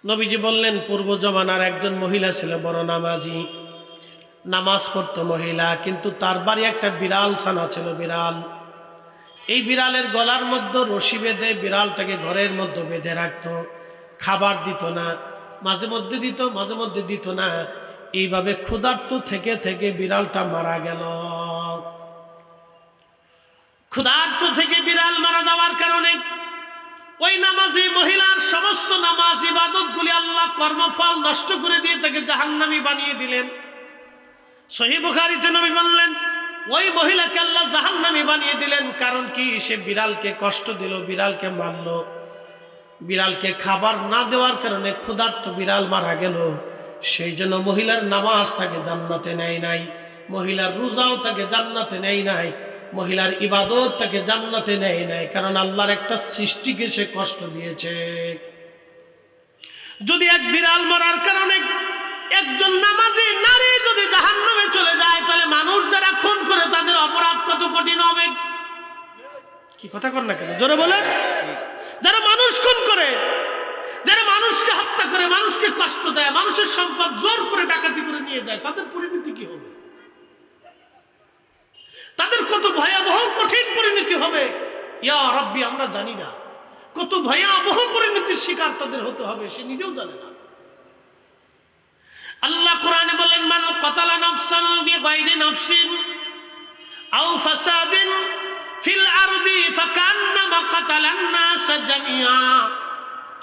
নবীজি বললেন, পূর্ব জমানার একজন মহিলা ছিল বড় নামাজি, নামাজ পড়তো মহিলা, কিন্তু তার বাড়ি একটা বিড়াল ছানা ছিল, বিড়াল। এই বিড়ালের গলার মধ্যে রশি বেঁধে বিড়ালটাকে ঘরের মধ্যে বেঁধে রাখতো, খাবার দিত না, মাঝে মধ্যে দিত, মাঝে মধ্যে দিত না। এইভাবে ক্ষুধার্ত থেকে থেকে বিড়ালটা মারা গেল। ক্ষুধার্ত থেকে বিড়াল মারা যাওয়ার কারণে ওই নামাজি মহিলার সমস্ত নামাজ ইবাদতগুলি আল্লাহ কর্মফল নষ্ট করে দিয়ে তাকে জাহান্নামী বানিয়ে দিলেন। সহিহ বুখারীতে নবী বললেন, ওই মহিলাকে আল্লাহ জাহান্নামী বানিয়ে দিলেন। কারণ কি? সে বিড়ালকে কষ্ট দিল, বিড়ালকে মারল, বিড়ালকে খাবার না দেওয়ার কারণে ক্ষুধার্ত বিড়াল মারা গেল। সেই জন্য মহিলার নামাজ তাকে জান্নাতে নেয় নাই, মহিলার রোজাও তাকে জান্নাতে নেয় নাই, মহিলার ইবাদত তাকে জান্নাতে নেয় নাই। কারণ আল্লাহর একটা সৃষ্টিকে সে কষ্ট দিয়েছে। যদি এক বিড়াল মারার কারণে একজন নামাজি নারী যদি জাহান্নামে চলে যায়, তাহলে মানুষ যারা খুন করে তাদের অপরাধ কত কঠিন হবে। কি কথা কর না কেন, জোরে বলেন। যারা মানুষ খুন করে, যারা মানুষকে হত্যা করে, মানুষকে কষ্ট দেয়, মানুষের সম্পদ জোর করে ডাকাতি করে নিয়ে যায়, তাদের পরিণতি কি হবে? তাদের কত ভয়াবহ কঠিন পরিণতি হবে। ইয়া রাব্বি, আমরা জানি না কত ভয়াবহ পরিণতির শিকার তাদের হতে হবে, সে নিজেও জানে না। আল্লাহ কোরআনে বলেন, মান কাতালা নাফসান বিগাইরি নাফসিন আও ফাসাদিন ফিল আরদি ফাকান্নামা কাতালান নাস জামিআ।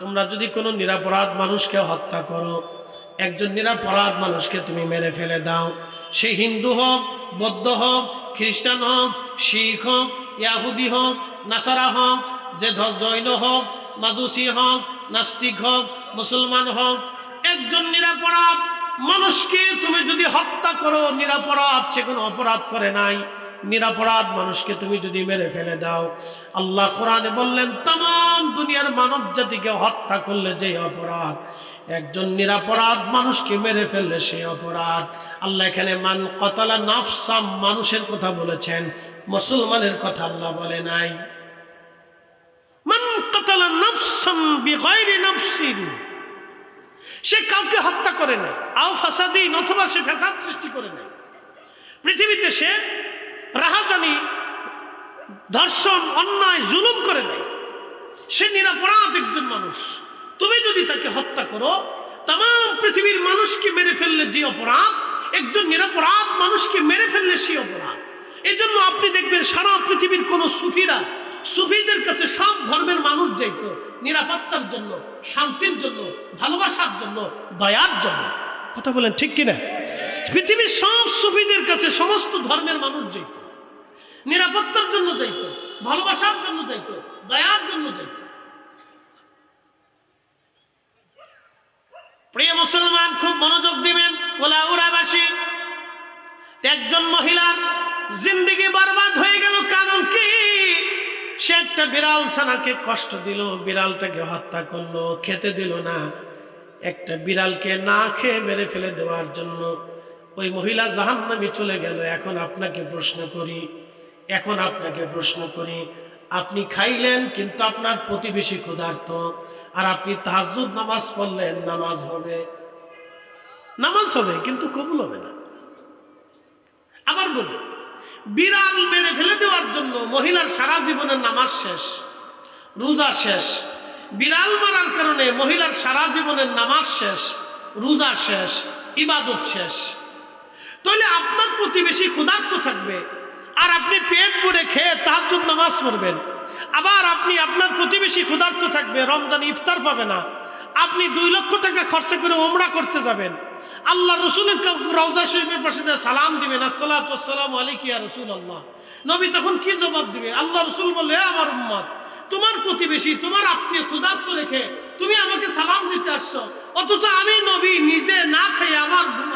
তোমরা যদি কোনো নিরপরাধ মানুষকে হত্যা করো, একজন নিরপরাধ মানুষকে তুমি মেরে ফেলে দাও, সে হিন্দু হোক, বৌদ্ধ হোক, খ্রিস্টান হোক, শিখ হোক, ইয়াহুদি হোক, নাসারা হোক, যে জৈন হোক, মাজুসি হোক, নাস্তিক হোক, মুসলমান হোক, একজন নিরপরাধ মানুষকে তুমি যদি হত্যা করো, নিরপরাধ, সে কোনো অপরাধ করে নাই, নিরপরাধ মানুষকে তুমি যদি মেরে ফেলে দাও, আল্লাহ কোরআনে বললেন, तमाम দুনিয়ার মানব জাতিকে হত্যা করলে যে অপরাধ, একজন নিরপরাধ মানুষকে মেরে ফেললে সেই অপরাধ। আল্লাহ এখানে মান কাতালা নাফসাম, মানুষের কথা বলেছেন, মুসলমানের কথা আল্লাহ বলে নাই। মান কাতালা নাফসাম বিগাইরি নাফসিন, সে কাউকে হত্যা করে নাই, আও ফাসাদিন, অথবা সে ফ্যাসাদ সৃষ্টি করে নাই, পৃথিবীতে সে রাহাজানি, ধর্ষণ, অন্যায়, জুলুম করে নাই, সে নিরপরাধ একজন মানুষ। তুমি যদি তাকে হত্যা করো, तमाम পৃথিবীর মানুষকে মেরে ফেললে যে অপরাধ, একজন নিরপরাধ মানুষকে মেরে ফেললে সেই অপরাধ। এই জন্য আপনি দেখবেন সারা পৃথিবীর কোন সুফিদের কাছে সব ধর্মের মানুষ যাইত নিরাপত্তার জন্য, শান্তির জন্য, ভালোবাসার জন্য, দয়ার জন্য। কথা বলেন ঠিক কিনা? পৃথিবীর সব সুফিদের কাছে সমস্ত ধর্মের মানুষ যাইত, নিরাপত্তার জন্য যাইত, ভালোবাসার জন্য যাইত, দয়ার জন্য যাইত। প্রিয় মুসলমান, খুব মনোযোগ দিবেন। কোলাউড়াবাসী একজন মহিলার জিন্দেগি বরবাদ হয়ে গেল। কারণ কি? সে একটা বিড়াল ছানাকে কষ্ট দিল, বিড়ালটাকে হত্যা করলো, খেতে দিল না। একটা বিড়ালকে না খেয়ে মেরে ফেলে দেওয়ার জন্য ওই মহিলা জাহান্নামে চলে গেল। এখন আপনাকে প্রশ্ন করি, আপনি খাইলেন কিন্তু আপনার প্রতিবেশী ক্ষুধার্ত, আর আপনি তাহাজ্জুদ নামাজ পড়লেন, নামাজ হবে কিন্তু কবুল হবে না। আবার বলি, বিড়াল মেরে ফেলে দেওয়ার জন্য মহিলার সারা জীবনের নামাজ শেষ, রোজা শেষ। বিড়াল মারার কারণে মহিলার সারা জীবনের নামাজ শেষ, রোজা শেষ, ইবাদত শেষ। তাহলে আপনার প্রতিবেশী ক্ষুধার্ত থাকবে, আর আপনি পেট ভরে খেয়ে তাহাজ্জুদ নামাজ পড়বেন। আবার আপনি আপনার প্রতিবেশী ক্ষুধার্ত থাকবে, রমজান ইফতার পাবে না। আপনি 2 লক্ষ টাকা খরচা করে উমরা করতে যাবেন, আল্লাহ রসুলের রওজা শরীফের পাশে যা সালাম দিবেন, আসসালাতু ওয়াসসালামু আলাইকা ইয়া রাসূলুল্লাহ, নবী তখন কি জবাব দিবে? আল্লাহ রসুল বললে, হে আমার উম্মত, তোমার প্রতিবেশী, তোমার আত্মীয় ক্ষুধার্ত রেখে তুমি আমাকে সালাম দিতে আসছো, অথচ আমি নবী নিজে না খেয়ে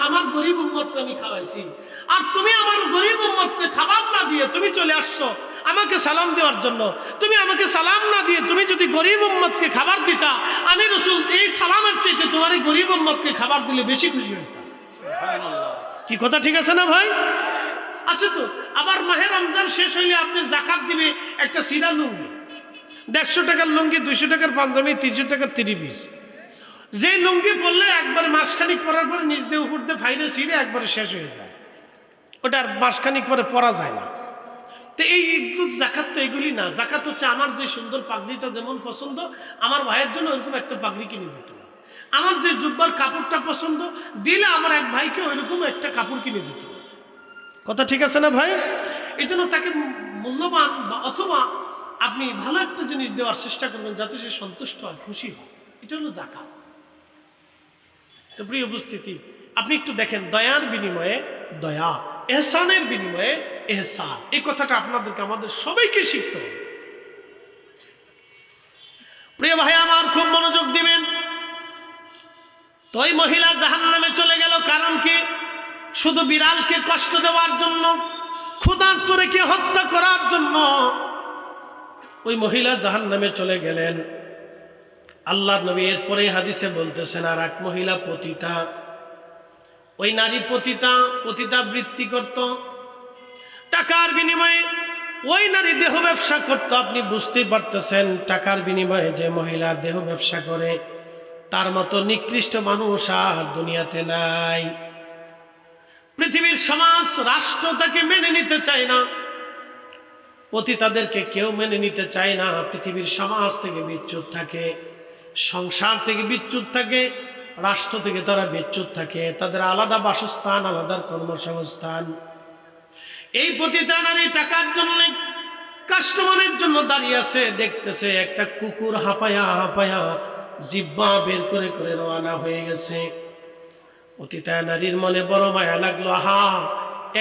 আমার গরিব উম্মতকে আমি খাওয়াইছি, আর তুমি আমার গরিব উম্মতকে খাবার না দিয়ে তুমি চলে আসছো আমাকে সালাম দেওয়ার জন্য। তুমি আমাকে সালাম না দিয়ে তুমি যদি গরিব উম্মতকে খাবার দিতা, আমি রসুল এই সালামের চাইতে তোমার এই গরিব উম্মতকে খাবার দিলে বেশি খুশি হইতাম। কি কথা ঠিক আছে না ভাই? আছে তো। আবার মাহে রমজান শেষ হইলে আপনি যাকাত দিবে একটা সিরা লুঙ্গি, 150 টাকার লুঙ্গি, 200 টাকার পাঞ্জাবি, 300 টাকার 3 পিস। যে লুঙ্গি পরলে একবারে মাসখানিক পরার পরে নিচ দিয়ে উপর দিয়ে ফাইরে ছিঁড়ে একবারে শেষ হয়ে যায়, ওটা আর মাসখানিক পরে পরা যায় না। তো এই ঈদ জাকাত তো এগুলি না। জাকাত হচ্ছে আমার যে সুন্দর পাগড়িটা যেমন পছন্দ, আমার ভাইয়ের জন্য ওইরকম একটা পাগড়ি কিনে দিতে হবে। আমার যে জুব্বার কাপড়টা পছন্দ, দিলে আমার এক ভাইকে ওইরকম একটা কাপড় কিনে দিতে হবে। কথা ঠিক আছে না ভাই? এই জন্য তাকে মূল্যবান বা অথবা আপনি ভালো একটা জিনিস দেওয়ার চেষ্টা করবেন যাতে সে সন্তুষ্ট হয়, খুশি হয়। এটা হলো জাকাত। তো প্রিয় উপস্থিতি, আপনি একটু দেখেন, দয়ার বিনিময়ে দয়া, এহসানের বিনিময়ে এহসান, এই কথাটা আপনাদেরকে আমাদের সবাইকে শিখতে হবে। প্রিয় ভাই আমার, খুব মনোযোগ দিবেন। তো ওই মহিলা জাহান্নামে চলে গেল, কারণ কি? শুধু বিড়ালকে কষ্ট দেওয়ার জন্য, ক্ষুধার্ত রেখে হত্যা করার জন্য ওই মহিলা জাহান্নামে চলে গেলেন। আল্লাহ নবী এরপরে হাদিসে বলতেছেন, আর এক মহিলা পতিতা। ওই নারী পতিতা বৃত্তি করত, টাকার বিনিময়ে ওই নারী দেহ ব্যবসা করত। আপনি বুঝতেই পারতেছেন, টাকার বিনিময়ে যে মহিলা দেহ ব্যবসা করে, তার মতো নিকৃষ্ট মানুষ আর দুনিয়াতে নাই। পৃথিবীর সমাজ, রাষ্ট্র তাকে মেনে নিতে চায় না, পতিতাদেরকে কেউ মেনে নিতে চায় না। পৃথিবীর সমাজ থেকে বিচ্যুত থাকে, সংসার থেকে বিচ্যুত থাকে, রাষ্ট্র থেকে তারা বিচ্যুত থাকে। তাদের আলাদা বাসস্থান, আলাদা কর্মসংস্থান। এই পতিতা নারী টাকার জন্য, কাস্টমারের জন্য দাঁড়িয়ে আছে, দেখতেছে একটা কুকুর হাঁপায়া হাঁপায়া জিহ্বা বের করে করে রওনা হয়ে গেছে। পতিতা নারীর মনে বড় মায়া লাগলো, আহা,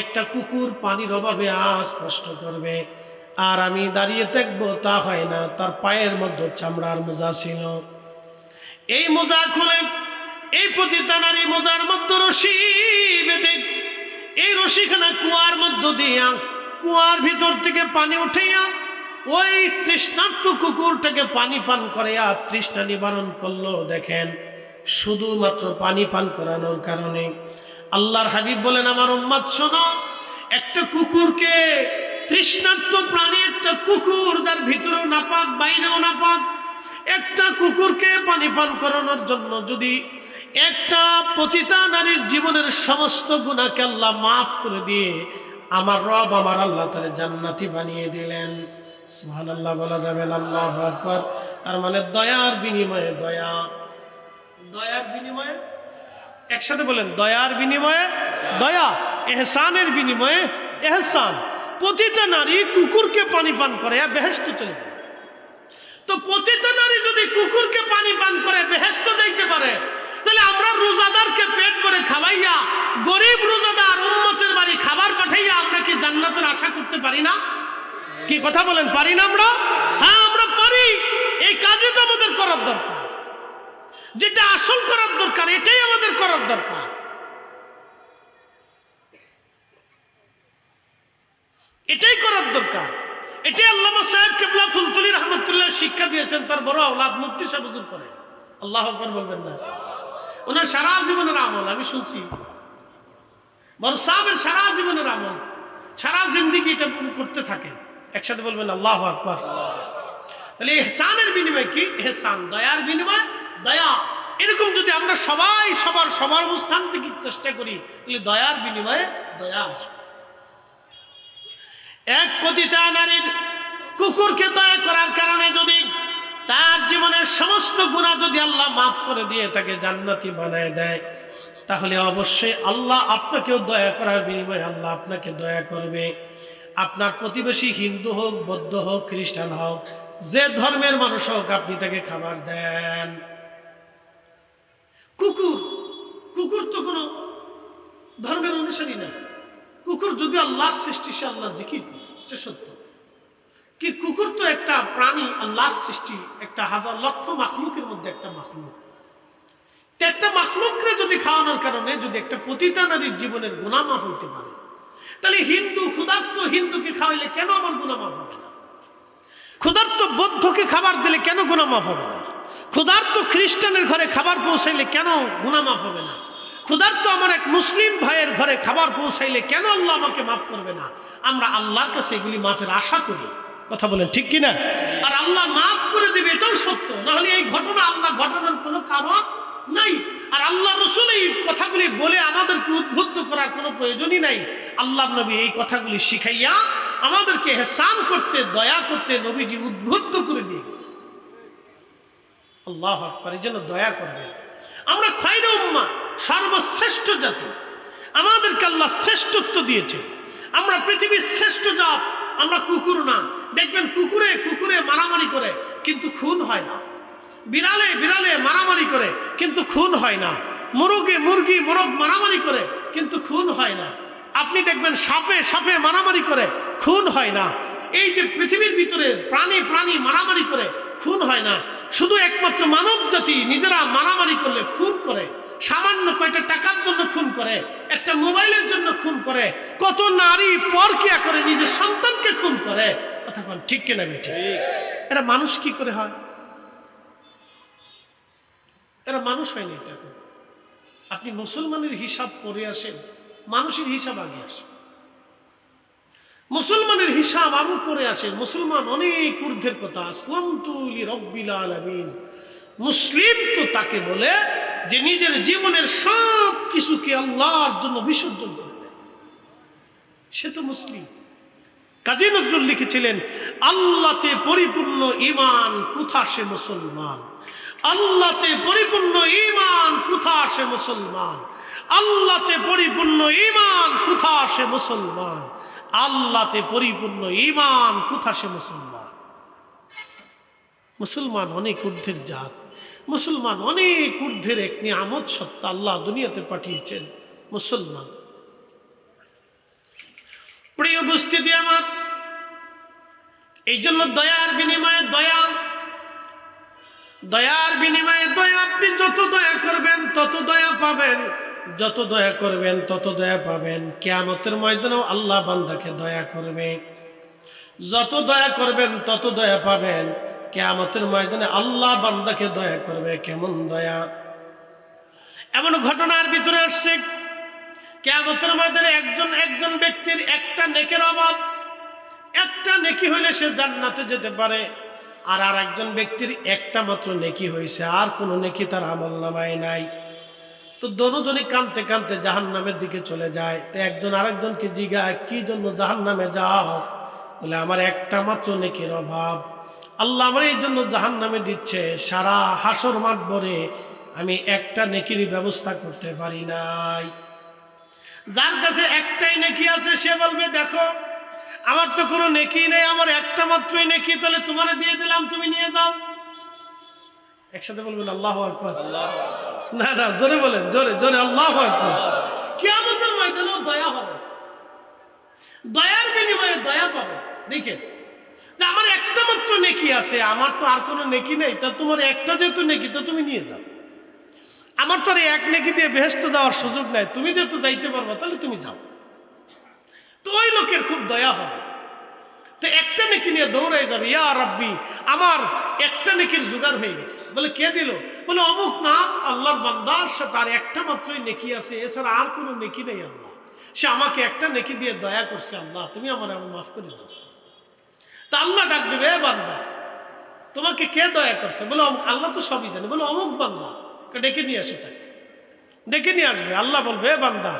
একটা কুকুর পানির অভাবে আজ কষ্ট করবে, আর আমি দাঁড়িয়ে দেখবো, তা হয় না। তার পায়ের মধ্যে চামড়ার মোজা ছিল, এই মোজা খুলে এই পতিতা নারী মোজার মধ্যে রশি বেঁধে, এই রশিখানা কুয়ার মধ্য দিয়া, কুয়ার ভিতর থেকে পানি উঠাইয়া ওই তৃষ্ণার্ত কুকুরটাকে পানি পান করাইয়া তৃষ্ণা নিবারণ করলো। দেখেন, শুধুমাত্র পানি পান করানোর কারণে। আল্লাহর হাবিব বলেন, আমার উম্মত শোনো, একটা কুকুরকে, তৃষ্ণার্ত প্রাণী একটা কুকুর, যার ভিতরেও নাপাক বাইরেও নাপাক, একটা কুকুরকে পানি পান করানোর জন্য যদি একটা পতিতা নারীর জীবনের সমস্ত গুনাহকে আল্লাহ মাফ করে দিয়ে, আমার রব আমার আল্লাহ তারে জান্নাতি বানিয়ে দিলেন। সুবহানাল্লাহ বলা যাবে না? আল্লাহু আকবার। তার মানে দয়ার বিনিময়ে দয়া, দয়ার বিনিময়ে, একসাথে বলেন, দয়ার বিনিময়ে দয়া, এহসানের বিনিময়ে এহসান। পতিতা নারী কুকুরকে পানি পান করে বেহেশতে চলে গেল। তো পতিতা নারী যদি কুকুরকে পানি পান করে বেহেশতে যাইতে পারে, তাহলে আমরা রোজাদারকে পেট ভরে খাওয়াইয়া, গরিব রোজাদার উম্মতের বাড়ি খাবার পাঠাইয়া আমরা কি জান্নাতের আশা করতে পারি না? কি কথা বলেন, পারি না আমরা? হ্যাঁ, আমরা পারি। এই কাজে তো আমাদের করার দরকার, যেটা আসল করার দরকার, এটাই আমাদের করার দরকার। এটাই করার দরকার। এটাই আল্লামা সাহেব কেবলা ফুলতুলি রহমতুল্লাহ শিক্ষা দিয়েছেন তার বড় আওলাদ মুফতি সাহেব হুজুর করে। আল্লাহু আকবার বলবেন না? ওনার সারা জীবনের আমল আমি শুনছি, বড় সাহেবের সারা জীবনের আমল, সারা জিন্দেগি এটা করতে থাকেন। একসাথে বলবেন আল্লাহু আকবার। তাহলে ইহসানের বিনিময় কি? ইহসান, দয়ার বিনিময় দয়া। এরকম যদি আমরা সবাই সবার অবস্থান থেকে চেষ্টা করি, তাহলে দয়ার বিনিময়ে দয়া আসবে। এক পতিতা নারীর কুকুরকে দয়া করার কারণে যদি তার জীবনের সমস্ত গুনাহ যদি আল্লাহ মাফ করে দিয়ে তাকে জান্নাতি বানায় দেয়, তাহলে অবশ্যই আল্লাহ আপনাকেও দয়া করার বিনিময়ে আল্লাহ আপনাকে দয়া করবে। আপনার প্রতিবেশী হিন্দু হোক, বৌদ্ধ হোক, খ্রিস্টান হোক, যে ধর্মের মানুষ হোক, আপনি তাকে খাবার দেন। কুকুর তো কোনো ধর্মের অনুসারী না। কুকুর যদি আল্লাহর সৃষ্টি, সে আল্লাহ জিকির করে, এটা সত্য। কি কুকুর তো একটা প্রাণী, আল্লাহর সৃষ্টি, একটা হাজার লক্ষ মাখলুকের মধ্যে একটা মাখলুক। একটা মাখলুককে যদি খাওয়ানোর কারণে যদি একটা পতিতা নারীর জীবনের গুনাহ মাফ হইতে পারে, তাহলে ক্ষুধার্ত হিন্দুকে খাওয়াইলে কেন আমার গুনাহ মাফ হবে না? ক্ষুধার্ত বৌদ্ধকে খাবার দিলে কেন গুনাহ মাফ হবে না? ক্ষুধার্ত খ্রিস্টানের ঘরে খাবার পৌঁছাইলে কেন গুনাহ মাফ হবে না? ক্ষুধার্ত আমার এক মুসলিম ভাইয়ের ঘরে খাবার পৌঁছাইলে কেন আল্লাহ আমাকে মাফ করবে না? আমরা আল্লাহর কাছে এগুলি মাফের আশা করি। কথা বলেন ঠিক কিনা? আর আল্লাহ মাফ করে দেবে, এটাও সত্য। না হলে এই ঘটনা আল্লাহ ঘটনার কোনো কারণ এই কথাগুলি বলে আমাদেরকে উদ্বুদ্ধ করার কোনো প্রয়োজনই নাই। আল্লাহর নবী এই কথাগুলি শিখাইয়া আমাদেরকে ইহসান করতে, দয়া করতে নবীজি উদ্বুদ্ধ করে দিয়ে গেছে। আল্লাহু আকবার। এই জন্য দয়া করবেন। আমরা খায়রুল উম্মাহ, সর্বশ্রেষ্ঠ জাতি, আমাদেরকে আল্লাহ শ্রেষ্ঠত্ব দিয়েছে। আমরা পৃথিবীর শ্রেষ্ঠ জাত, আমরা কুকুর না। দেখবেন কুকুরে কুকুরে মারামারি করে কিন্তু খুন হয় না, বিড়ালে বিড়ালে মারামারি করে কিন্তু খুন হয় না, মুরগে মুরগি মোরগ মারামারি করে কিন্তু খুন হয় না। আপনি দেখবেন সাপে সাপে মারামারি করে খুন হয় না। এই যে পৃথিবীর ভিতরে প্রাণী প্রাণী মারামারি করে খুন হয় না। শুধু একমাত্র মানব জাতি নিজেরা মারামারি করলে খুন করে, সামান্য কয়টা টাকার জন্য খুন করে, একটা মোবাইলের জন্য খুন করে, কত নারী পরকিয়া করে নিজের সন্তানকে খুন করে। কথা কোন ঠিক কিনা বেঠিক? এরা মানুষ কি করে হয়? এরা মানুষ হয়নি। এটা এখন আপনি মুসলমানের হিসাব পড়ে আসেন, মানুষের হিসাব আগে আসে। মুসলমানের হিসাব আরো পরে আসে। মুসলমান অনেক ঊর্ধ্বের কথা। আসলামতু লিরাব্বিল আলামিন। মুসলিম তো তাকে বলে যে নিজের জীবনের সব কিছুকে আল্লাহর জন্য বিসর্জন করে দেয়, সে তো মুসলিম। কাজী নজরুল লিখেছিলেন, আল্লাহতে পরিপূর্ণ ঈমান কোথা সে মুসলমান, আল্লাহতে পরিপূর্ণ ঈমান কোথা সে মুসলমান, আল্লাহতে পরিপূর্ণ ঈমান কোথা সে মুসলমান, আল্লাহতে পরিপূর্ণ ঈমান কোথা সে মুসলমান। মুসলমান অনেক ঊর্ধ্বের জাত, মুসলমান অনেক ঊর্ধ্বের এক নিয়ামত সত্তা আল্লাহ দুনিয়াতে পাঠিয়েছেন মুসলমান। প্রিয় উপস্থিতি আমার, এই জন্য দয়ার বিনিময়ে দয়া, দয়ার বিনিময়ে দয়া। আপনি যত দয়া করবেন তত দয়া পাবেন, যত দয়া করবেন তত দয়া পাবেন। কিয়ামতের ময়দানেও আল্লাহ বান্দাকে দয়া করবে। যত দয়া করবেন তত দয়া পাবেন। কিয়ামতের ময়দানে আল্লাহ বান্দাকে দয়া করবে। কেমন দয়া! এমন ঘটনার ভিতরে আসছে, কিয়ামতের ময়দানে একজন ব্যক্তির একটা নেকের অভাব, একটা নেকি হইলে সে জান্নাতে যেতে পারে। আর একজন ব্যক্তির একটা মাত্র নেকি হয়েছে, আর কোনো নেকি তার আমলনামায় নাই। তো দোনোজনই কাঁদতে কাঁদতে জাহান্নামের দিকে চলে যায়। তো একজন আরেকজনকে জিজ্ঞাসা, কি জন্য জাহান্নামে যাও? বলে, আমার একটা মাত্র নেকির অভাব, আল্লাহ আমার এই জন্য জাহান্নামে দিচ্ছে। সারা হাসর মাঠ ভরে আমি একটা নেকির ব্যবস্থা করতে পারি নাই। যার কাছে একটাই নেকি আছে সে বলবে, দেখো আমার তো কোনো নেকি নেই, আমার একটা মাত্রই নেকি, তাহলে তোমারে দিয়ে দিলাম, তুমি নিয়ে যাও। একসাথে বলবেন আল্লাহু আকবার। না না, জোরে বলেন, জোরে জোরে আল্লাহু আকবার। কিয়ামতের ময়দানেও দয়া হবে, দয়ার বিনিময়ে দয়া পাবে। দেখেন যে আমার একটা মাত্র নেকি আছে, আমার তো আর কোনো নেকি নেই, তা তোমার একটা যেহেতু নেকি তো তুমি নিয়ে যাও। আমার তো আর এক নেকি দিয়ে বেহেশতে যাওয়ার সুযোগ নাই, তুমি যেহেতু যাইতে পারবা তাহলে তুমি যাও। তো ওই লোকের খুব দয়া হবে। তো একটা নেকি নিয়ে দৌড়াই যাবে, ইয়া রাব্বি, আমার একটা নেকির জোগাড় হয়ে গেছে। বলে, কে দিল? বলে, অমুক নাম আল্লাহর বান্দা, সে তার একটা মাত্রই নেকি আছে, এছাড়া আর কোনো নেকি নেই। আল্লাহ সে আমাকে একটা নেকি দিয়ে দয়া করছে, আল্লাহ তুমি আমার মাফ করে দাও। তা আল্লাহ ডাক দেবে, এ বান্দা তোমাকে কে দয়া করছে? বলে, আল্লাহ তো সবই জানে। বলে, অমুক বান্দা, ডেকে নিয়ে আসে, তাকে ডেকে নিয়ে আসবে। আল্লাহ বলবে, এ বান্দা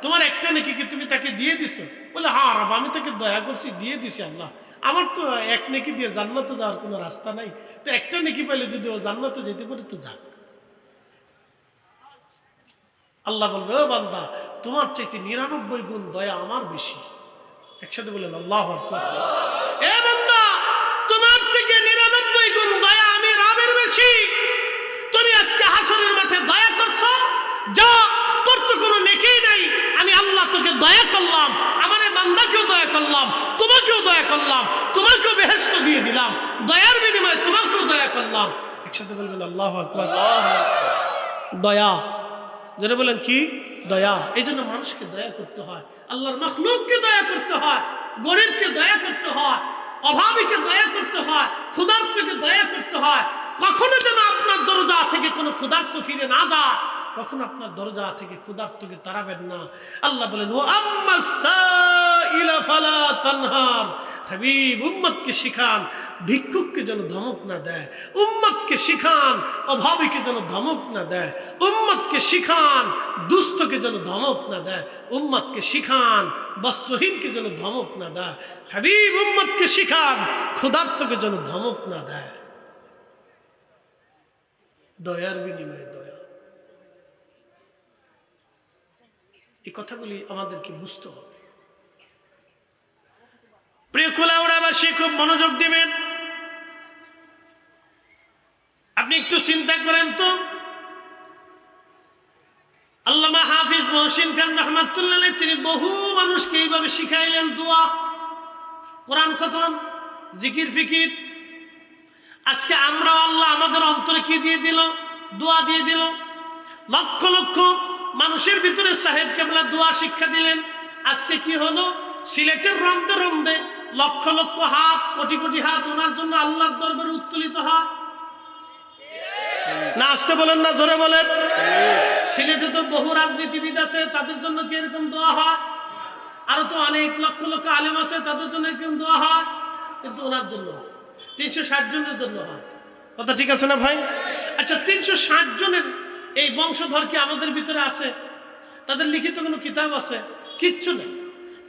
তোমার একটা নেকি কি তুমি তাকে দিয়ে দিছো? বলে, হ্যাঁ রব, আমি তাকে দয়া করছি, দিয়ে দিছি। আল্লাহ আমার তো এক নেকি দিয়ে জান্নাতে যাওয়ার কোনো রাস্তা নাই, তো একটা নেকি পাইলে যদি ও জান্নাতে যেতে পারে তো যাক। আল্লাহ বলবে, ও বান্দা তোমার চাইতে 99 গুণ দয়া আমার বেশি। একসাথে বলেন আল্লাহু আকবার। এ বান্দা তোমার থেকে 99 গুণ দয়া আমি রবের বেশি। তুমি আজকে হাসরের মাঠে দয়া করছো, যা তোর তো কোনো নেকি নাই, আমি আল্লাহ তোকে দয়া করলাম, আমার এই বান্দাকেও দয়া করলাম, তোমাকেও দয়া করলাম, তোমাকেও বেহেশত দিয়ে দিলাম, দয়ার বিনিময়ে তোমাকেও দয়া করলাম। একসাথে বলবেন আল্লাহু আকবার। দয়া, যেটা বলেন কি? দয়া। এই জন্য মানুষকে দয়া করতে হয়, আল্লাহর মাখলুককে দয়া করতে হয়, গরিবকে দয়া করতে হয়, অভাবীকে দয়া করতে হয়, ক্ষুধার্তকে দয়া করতে হয়। কখনো যেন আপনার দরজা থেকে কোনো ক্ষুধার্ত ফিরে না যায়, কখন আপনার দরজা থেকে ক্ষুধার্তকে তাড়াবেন না। আল্লাহ বলেন ও আম্মাস সাইলা ফালা তানহার, হাবিব উম্মতকে শিখান ভিক্ষুককে যেন ধমক না দেয়, উম্মতকে শিখান অভাবীকে যেন ধমক না দেয়, উম্মতকে শিখান দুস্থকে যেন ধমক না দেয়, উম্মতকে শিখান বস্ত্রহীনকে যেন ধমক না দেয়, হাবিব উম্মতকে শিখান ক্ষুধার্তকে যেন ধমক না দেয়। দয়ার বিনিময়ে দয়া, এই কথাগুলি আমাদেরকে বুঝতে হবে। প্রিয় কুলাউড়াবাসী, খুব মনোযোগ দিবেন। আপনি একটু চিন্তা করেন তো, আল্লামা হাফিজ মহসিন খান রহমাতুল্লাহ আলাইহি তিনি বহু মানুষকে এইভাবে শিখাইলেন দোয়া, কোরআন খতম, জিকির ফিকির। আজকে আমরা আল্লাহ আমাদের অন্তরে কি দিয়ে দিল? দোয়া দিয়ে দিল। লক্ষ লক্ষ মানুষের ভিতরে সাহেব কেবলা দোয়া শিক্ষা দিলেন। আজকে কি হলো? সিলেটের রন্দে রন্দে লক্ষ লক্ষ হাত, কোটি কোটি হাত ওনার জন্য আল্লাহর দরবারে উত্তোলিত হয় না? আসতে বলেন না, জোরে বলেন। সিলেটে তো বহু রাজনীতিবিদ আছে, তাদের জন্য কি এরকম দোয়া হয়? আরো তো অনেক লক্ষ লক্ষ আলেম আছে, তাদের জন্য এরকম দোয়া হয়। কিন্তু ওনার জন্য 360 জনের জন্য হয়। কথা ঠিক আছে না ভাই? আচ্ছা, 360 জনের এই বংশধর কি আমাদের ভিতরে আছে? তাদের লিখিত কোনো কিতাব আছে? কিচ্ছু নেই।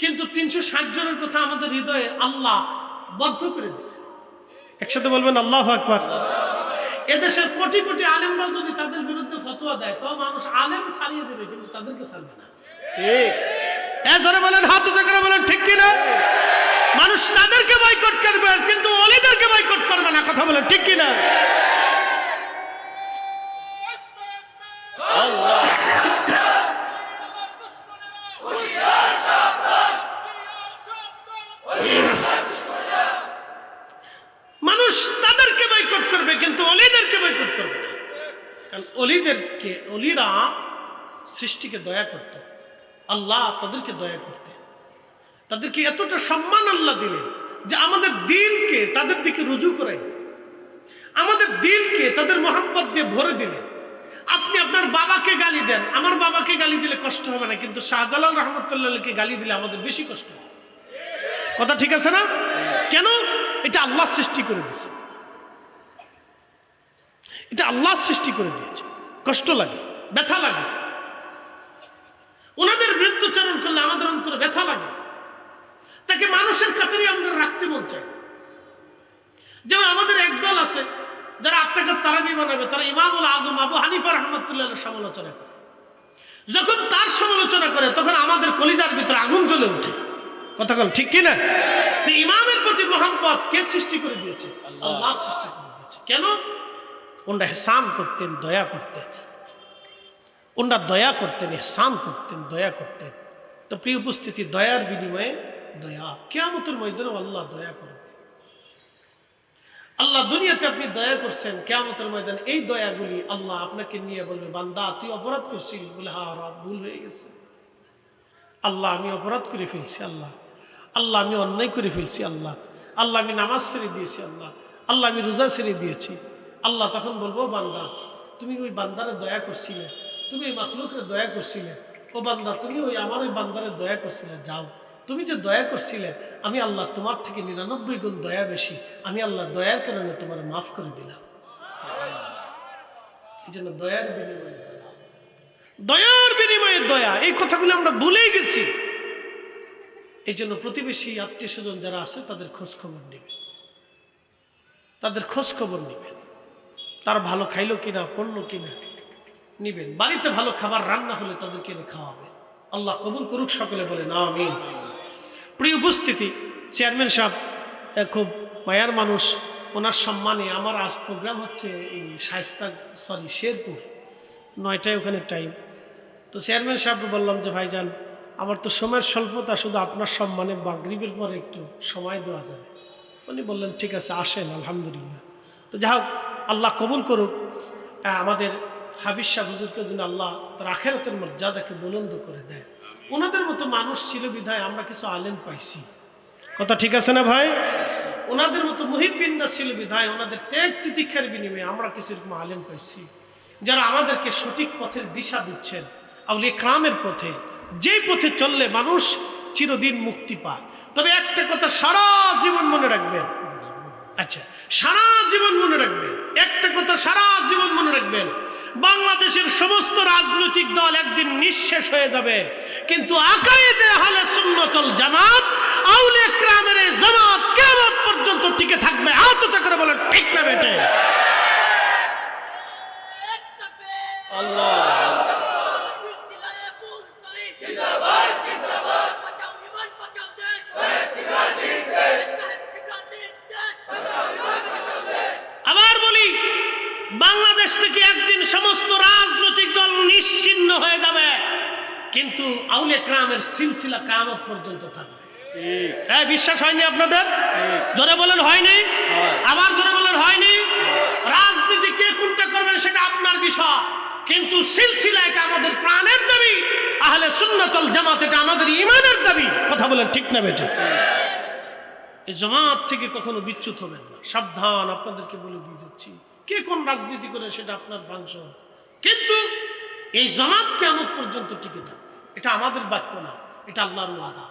কিন্তু 360 জনের কথা আমাদের হৃদয়ে আল্লাহ বদ্ধ করে দিচ্ছে। একসাথে বলবেন আল্লাহু আকবার। এদেশের কোটি কোটি আলেমরাও যদি তাদের বিরুদ্ধে ফতোয়া দেয়, তো মানুষ আলেম ছাড়িয়ে দেবে, কিন্তু তাদেরকে ছাড়বে না। ঠিক? জোরে বলেন, হাত উঁচু করে বলেন, ঠিক কিনা? মানুষ তাদেরকে বয়কট করবে, কিন্তু ওলিদেরকে বয়কট করবে না। কথা বলেন, ঠিক কিনা? মানুষ তাদেরকে বয়কট করবে, কিন্তু ওলিদেরকে বয়কট করবে না। কারণ ওলিরা সৃষ্টিকে দয়া করত, আল্লাহ তাদেরকে দয়া করতে, তাদেরকে এতটা সম্মান আল্লাহ দিলেন যে আমাদের দিলকে তাদের দিকে রুজু করাই দিলেন, আমাদের দিলকে তাদের মোহাম্মত দিয়ে ভরে দিলেন। আপনি আপনার বাবাকে গালি দেন, আমার বাবাকে গালি দিলে কষ্ট হবে না, কিন্তু শাহজালাল রহমতুল্লাহকে গালি দিলে আমাদের বেশি কষ্ট হবে। কথা ঠিক আছে না? কেন? এটা আল্লাহ সৃষ্টি করে দিয়েছে, এটা আল্লাহ সৃষ্টি করে দিয়েছে। কষ্ট লাগে, ব্যথা লাগে। ওনাদের বিরুদ্ধচারণ করলে আমাদের অন্তরে ব্যথা লাগে। তাকে মানুষের কাতারে আমরা রাখতে মন চাই। যেমন আমাদের একদল আছে যারা 8 টাকার তারাবি বানাবে, তারা ইমামুল আজম আবু হানিফা রহমতুল্লাহর সমালোচনা করে। যখন তার সমালোচনা করে তখন আমাদের কলিজার ভিতরে আগুন জ্বলে ওঠে। কথা বল, ঠিক কিনা? তো ইমামের প্রতি মোহাম্মত কে সৃষ্টি করে দিয়েছে? আল্লাহ সৃষ্টি করে দিয়েছে। কেন? ওনারা ইহসান করতেন, দয়া করতেন। ওনারা দয়া করতেন, ইহসান করতেন, দয়া করতেন। তো প্রিয় উপস্থিতি, দয়ার বিনিময়ে দয়া। কিয়ামতের ময়দানে আল্লাহ দয়া করবে। আল্লাহ দুনিয়াতে আপনি দয়া করছেন, কিয়ামতের ময়দানে এই দয়াগুলি আল্লাহ আপনাকে নিয়ে বলবে, বান্দা তুই অপরাধ করছিস? বলে হ্যাঁ রব, ভুল হয়ে গেছে। আল্লাহ আমি অপরাধ করে ফেলছি, আল্লাহ আল্লাহ আমি অন্যায় করে ফেলছি, আল্লাহ আল্লাহ আমি নামাজ ছেড়ে দিয়েছি, আল্লাহ আল্লাহ আমি রোজা ছেড়ে দিয়েছি। আল্লাহ তখন বলবো, বান্দা তুমি ওই বান্দারে দয়া করছিলে, তুমি ওই মাখলুকের দয়া করছিলে, ও বান্দা তুমি ওই আমার ওই বান্দারে দয়া করছিলে, যাও তুমি যে দয়া করছিলে আমি আল্লাহ তোমার থেকে 99 গুণ দয়া বেশি, আমি আল্লাহ দয়ার কারণে তোমার মাফ করে দিলাম। এই জন্য দয়ার বিনিময়ে দয়া, দয়ার বিনিময়ে দয়া, এই কথাগুলো আমরা ভুলেই গেছি। এই জন্য প্রতিবেশী আত্মীয় স্বজন যারা আছে তাদের খোঁজ খবর নেবেন, তাদের খোঁজ খবর নেবেন। তারা ভালো খাইলো কিনা, পড়লো কিনা নিবেন। বাড়িতে ভালো খাবার রান্না হলে তাদেরকে এনে খাওয়াবেন। আল্লাহ কবুল করুক, সকলে বলেন আমিন। প্রিয় উপস্থিতি, চেয়ারম্যান সাহেব খুব মায়ার মানুষ, ওনার সম্মানে আমার আজ প্রোগ্রাম হচ্ছে এই শেরপুর, 9টায় ওখানে টাইম। তো চেয়ারম্যান সাহেব বললাম যে ভাইজান আমার তো সময়ের স্বল্পতা, শুধু আপনার সম্মানে মাগরিবের পরে একটু সময় দেওয়া যাবে। উনি বললেন ঠিক আছে আসেন, আলহামদুলিল্লাহ। তো যাই হোক, আল্লাহ কবুল করুক। আমাদের হাবিজ শাহ হুজুরকে যেন আল্লাহ তার আখিরাতের মর্যাদাকে বুলন্দ করে দেয়। ওনাদের মতো মানুষ ছিল বিধায় আমরা কিছু আলেম পাইছি। কথা ঠিক আছে না ভাই? ওনাদের মতো মুহিব্বিনরা ছিল বিধায়, ওনাদের ত্যাগ তিতিক্ষার বিনিময়ে আমরা কিছু এরকম আলেম পাইছি। যারা আমাদেরকে সঠিক পথের দিশা দিচ্ছেন, আউলিয়া কেরামের পথে, যেই পথে চললে মানুষ চিরদিন মুক্তি পায়। তবে একটা কথা সারা জীবন মনে রাখবেন, আচ্ছা সারা জীবন মনে রাখবেন, একটা কথা সারা জীবন মনে রাখবেন, বাংলাদেশের সমস্ত রাজনৈতিক দল একদিন নিঃশেষ হয়ে যাবে, কিন্তু আকায়েদে আহলে সুন্নাত ওয়াল জামাত, আউলিয়া কেরামের জামাত কিয়ামত পর্যন্ত টিকে থাকবে। হাত উঁচা করে বলেন ঠিক না বেটে? আল্লাহ আবার বলি, বাংলাদেশ থেকে একদিন সমস্ত রাজনৈতিক দল নিশ্চিহ্ন হয়ে যাবে, কিন্তু আউলিয়া কেরামের সিলসিলা কিয়ামত পর্যন্ত থাকবে। এই বিশ্বাস হয়নি আপনাদের? জোরে বলেন হয়নি? আবার জোরে বলেন হয়নি? রাজনীতি কে কোনটা করবেন সেটা আপনার বিষয়, কিন্তু সিলসিলা এটা আমাদের প্রাণের দাবি। আহলে সুন্নাত ওয়াল জামাত এটা আমাদের ঈমানের দাবি। কথা বলেন ঠিক না বেটা? এই জামাত থেকে কখনো বিচ্যুত হবেন না, সাবধান। আপনাদেরকে বলে দিয়ে যাচ্ছি, কে কোন রাজনীতি করে সেটা আপনার ফাংশন, কিন্তু এই জামাত কিয়ামত পর্যন্ত টিকে থাকবে। এটা আমাদের বাক্য না, এটা আল্লাহর ওয়াদা।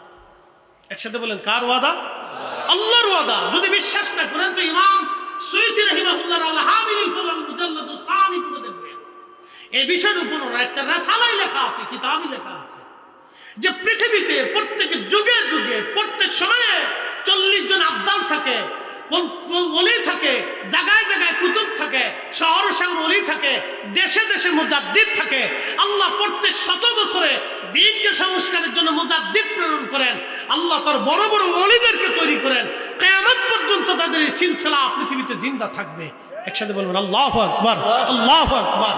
একসাথে বলেন কার ওয়াদা? আল্লাহর ওয়াদা। যদি বিশ্বাস না করেন তো ইমাম সুয়ুতী রাহিমাহুল্লাহ আল-হামিল ফুলাল মুজাল্লাদুস সানি পড়ে দেখবেন। এই বিষয়ের উপর একটা রাসালাই লেখা আছে, কিতাবই লেখা আছে, যে পৃথিবীতে প্রত্যেক যুগে যুগে প্রত্যেক সময়ে 40 জন আব্দাল থাকে, ওলি থাকে, জায়গায় জায়গায় কুতুব থাকে, শহর শহর ওলি থাকে, দেশে দেশে মুজাদ্দিদ থাকে। আল্লাহ প্রত্যেক 100 বছরে দিনকে সংস্কারের জন্য মুজাদ্দিদ প্রেরণ করেন। আল্লাহ তার বড় বড় ওলিদেরকে তৈরি করেন, কিয়ামত পর্যন্ত তাদের এই সিলসিলা পৃথিবীতে জিন্দা থাকবে। একসাথে বলবেন আল্লাহু আকবার, আল্লাহু আকবার।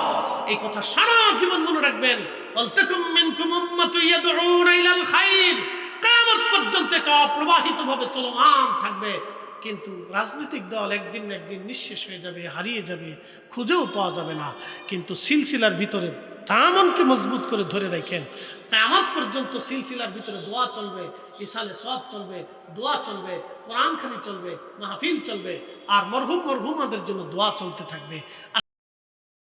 এই কথা সারা জীবন মনে রাখবেন। ওয়ালতাকুম মিনকুম উম্মাতুন ইয়াদউনা ইলাল খায়র, কিয়ামত পর্যন্ত এটা প্রবাহিতভাবে চলমান থাকবে। কিন্তু রাজনৈতিক দল একদিন না একদিন নিঃশেষ হয়ে যাবে, হারিয়ে যাবে, খুঁজেও পাওয়া যাবে না। কিন্তু সিলসিলার ভিতরে দামনকে মজবুত করে ধরে রাখেন। কিয়ামত পর্যন্ত সিলসিলার ভিতরে দোয়া চলবে, ইসালে সওয়াব চলবে, দোয়া চলবে, কোরআনখানি চলবে, মাহফিল চলবে, আর মরহুমাদের জন্য দোয়া চলতে থাকবে।